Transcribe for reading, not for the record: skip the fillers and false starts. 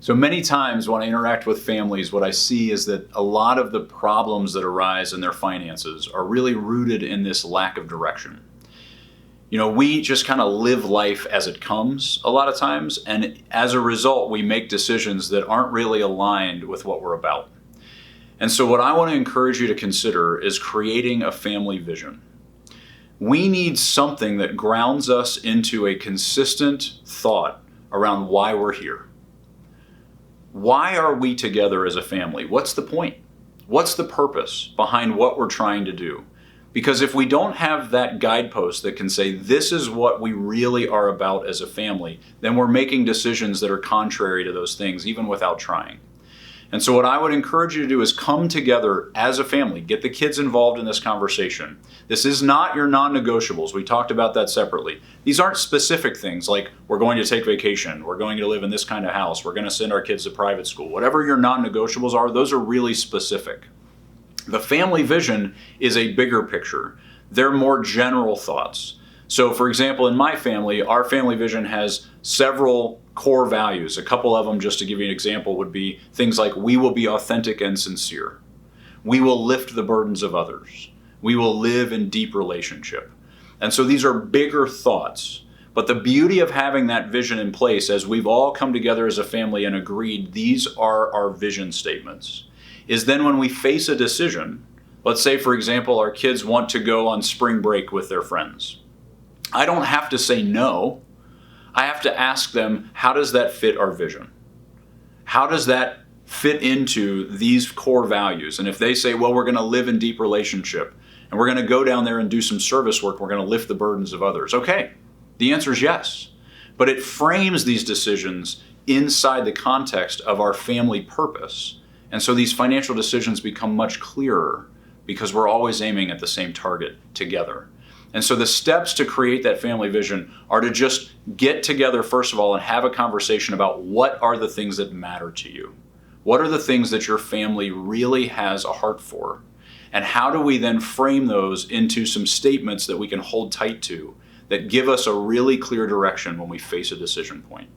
So many times when I interact with families, what I see is that a lot of the problems that arise in their finances are really rooted in this lack of direction. We just kind of live life as it comes a lot of times, and as a result, we make decisions that aren't really aligned with what we're about. And so what I want to encourage you to consider is creating a family vision. We need something that grounds us into a consistent thought around why we're here. Why are we together as a family? What's the point? What's the purpose behind what we're trying to do? Because if we don't have that guidepost that can say, this is what we really are about as a family, then we're making decisions that are contrary to those things, even without trying. And so what I would encourage you to do is come together as a family, get the kids involved in this conversation. This is not your non-negotiables. We talked about that separately. These aren't specific things like we're going to take vacation, we're going to live in this kind of house, we're going to send our kids to private school. Whatever your non-negotiables are, those are really specific. The family vision is a bigger picture. They're more general thoughts. So for example, in my family, our family vision has several core values. A couple of them, just to give you an example, would be things like we will be authentic and sincere. We will lift the burdens of others. We will live in deep relationship. And so these are bigger thoughts. But the beauty of having that vision in place, as we've all come together as a family and agreed these are our vision statements, is then when we face a decision, let's say, for example, our kids want to go on spring break with their friends. I don't have to say no. I have to ask them, how does that fit our vision? How does that fit into these core values? And if they say, well, we're going to live in deep relationship and we're going to go down there and do some service work, we're going to lift the burdens of others. Okay, the answer is yes. But it frames these decisions inside the context of our family purpose. And so these financial decisions become much clearer because we're always aiming at the same target together. And so the steps to create that family vision are to just get together, first of all, and have a conversation about what are the things that matter to you. What are the things that your family really has a heart for? And how do we then frame those into some statements that we can hold tight to that give us a really clear direction when we face a decision point?